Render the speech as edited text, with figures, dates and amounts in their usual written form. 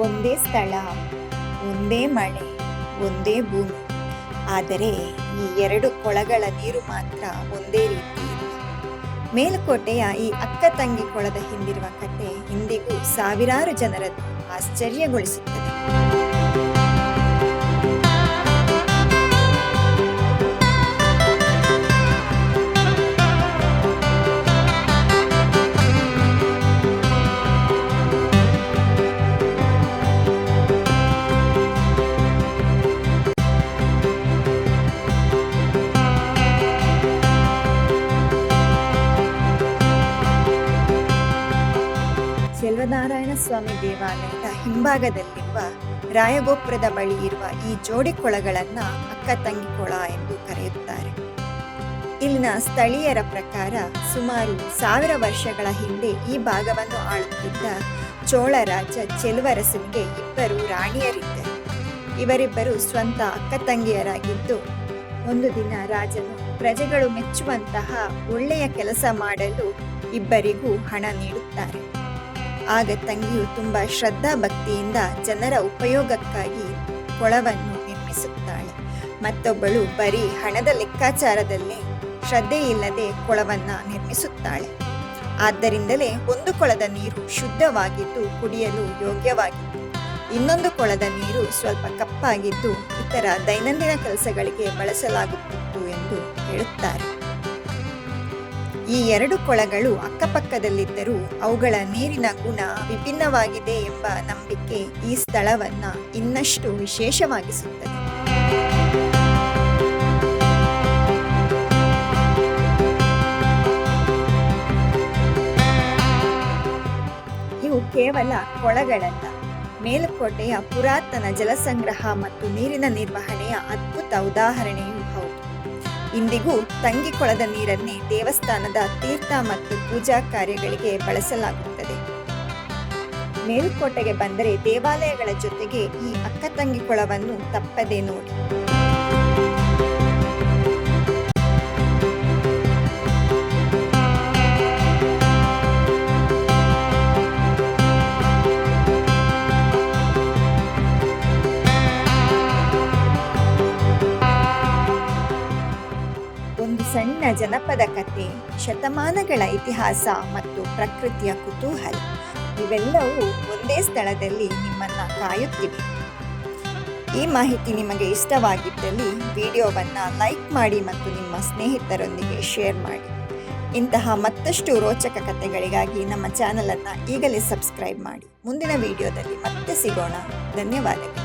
ಒಂದೇ ಸ್ಥಳ, ಒಂದೇ ಮಳೆ, ಒಂದೇ ಭೂಮಿ. ಆದರೆ ಈ ಎರಡು ಕೊಳಗಳ ನೀರು ಮಾತ್ರ ಒಂದೇ ರೀತಿ ಇಲ್ಲ. ಮೇಲುಕೋಟೆಯ ಈ ಅಕ್ಕ ತಂಗಿ ಕೊಳದ ಹಿಂದಿರುವ ಕತೆ ಇಂದಿಗೂ ಸಾವಿರಾರು ಜನರನ್ನು ಆಶ್ಚರ್ಯಗೊಳಿಸುತ್ತದೆ. ಚೆಲುವನಾರಾಯಣ ಸ್ವಾಮಿ ದೇವಾಲಯದ ಹಿಂಭಾಗದಲ್ಲಿರುವ ರಾಯಗೋಪುರದ ಬಳಿ ಇರುವ ಈ ಜೋಡಿ ಕೊಳಗಳನ್ನ ಅಕ್ಕ ತಂಗಿ ಕೊಳ ಎಂದು ಕರೆಯುತ್ತಾರೆ. ಇಲ್ಲಿನ ಸ್ಥಳೀಯರ ಪ್ರಕಾರ ಸುಮಾರು 1000 ವರ್ಷಗಳ ಹಿಂದೆ ಈ ಭಾಗವನ್ನು ಆಳುತ್ತಿದ್ದ ಚೋಳ ರಾಜ ಚೆಲುವರಸನಿಗೆ 2 ರಾಣಿಯರಿದ್ದರು. ಇವರಿಬ್ಬರು ಸ್ವಂತ ಅಕ್ಕ ತಂಗಿಯರಾಗಿದ್ದು, ಒಂದು ದಿನ ರಾಜನು ಪ್ರಜೆಗಳು ಮೆಚ್ಚುವಂತಹ ಒಳ್ಳೆಯ ಕೆಲಸ ಮಾಡಲು ಇಬ್ಬರಿಗೂ ಹಣ ನೀಡುತ್ತಾರೆ. ಆಗ ತಂಗಿಯು ತುಂಬಾ ಶ್ರದ್ಧಾ ಭಕ್ತಿಯಿಂದ ಜನರ ಉಪಯೋಗಕ್ಕಾಗಿ ಕೊಳವನ್ನು ನಿರ್ಮಿಸುತ್ತಾಳೆ. ಮತ್ತೊಬ್ಬಳು ಬರೀ ಹಣದ ಲೆಕ್ಕಾಚಾರದಲ್ಲೇ ಶ್ರದ್ಧೆ ಇಲ್ಲದೆ ಕೊಳವನ್ನ ನಿರ್ಮಿಸುತ್ತಾಳೆ. ಆದ್ದರಿಂದಲೇ ಒಂದು ಕೊಳದ ನೀರು ಶುದ್ಧವಾಗಿದ್ದು ಕುಡಿಯಲು ಯೋಗ್ಯವಾಗಿತ್ತು, ಇನ್ನೊಂದು ಕೊಳದ ನೀರು ಸ್ವಲ್ಪ ಕಪ್ಪಾಗಿದ್ದು ಇತರ ದೈನಂದಿನ ಕೆಲಸಗಳಿಗೆ ಬಳಸಲಾಗುತ್ತಿತ್ತು ಎಂದು ಹೇಳುತ್ತಾರೆ. ಈ 2 ಕೊಳಗಳು ಅಕ್ಕಪಕ್ಕದಲ್ಲಿದ್ದರೂ ಅವುಗಳ ನೀರಿನ ಗುಣ ವಿಭಿನ್ನವಾಗಿದೆ ಎಂಬ ನಂಬಿಕೆ ಈ ಸ್ಥಳವನ್ನ ಇನ್ನಷ್ಟು ವಿಶೇಷವಾಗಿಸುತ್ತದೆ. ಇವು ಕೇವಲ ಕೊಳಗಳಲ್ಲ, ಮೇಲುಕೋಟೆಯ ಪುರಾತನ ಜಲಸಂಗ್ರಹ ಮತ್ತು ನೀರಿನ ನಿರ್ವಹಣೆಯ ಅದ್ಭುತ ಉದಾಹರಣೆಯೂ ಹೌದು. ಇಂದಿಗೂ ತಂಗಿ ಕೊಳದ ನೀರನ್ನೇ ದೇವಸ್ಥಾನದ ತೀರ್ಥ ಮತ್ತು ಪೂಜಾ ಕಾರ್ಯಗಳಿಗೆ ಬಳಸಲಾಗುತ್ತದೆ. ಮೇಲುಕೋಟೆಗೆ ಬಂದರೆ ದೇವಾಲಯಗಳ ಜೊತೆಗೆ ಈ ಅಕ್ಕ ತಂಗಿ ಕೊಳವನ್ನು ತಪ್ಪದೆ ನೋಡಿ. ಒಂದು ಸಣ್ಣ ಜನಪದ ಕತೆ, ಶತಮಾನಗಳ ಇತಿಹಾಸ ಮತ್ತು ಪ್ರಕೃತಿಯ ಕುತೂಹಲ ಇವೆಲ್ಲವೂ ಒಂದೇ ಸ್ಥಳದಲ್ಲಿ ನಿಮ್ಮನ್ನ ಕಾಯುತ್ತಿವೆ. ಈ ಮಾಹಿತಿ ನಿಮಗೆ ಇಷ್ಟವಾಗಿದ್ದಲ್ಲಿ ವಿಡಿಯೋವನ್ನು ಲೈಕ್ ಮಾಡಿ ಮತ್ತು ನಿಮ್ಮ ಸ್ನೇಹಿತರೊಂದಿಗೆ ಶೇರ್ ಮಾಡಿ. ಇಂತಹ ಮತ್ತಷ್ಟು ರೋಚಕ ಕಥೆಗಳಿಗಾಗಿ ನಮ್ಮ ಚಾನಲನ್ನು ಈಗಲೇ ಸಬ್ಸ್ಕ್ರೈಬ್ ಮಾಡಿ. ಮುಂದಿನ ವಿಡಿಯೋದಲ್ಲಿ ಮತ್ತೆ ಸಿಗೋಣ. ಧನ್ಯವಾದಗಳು.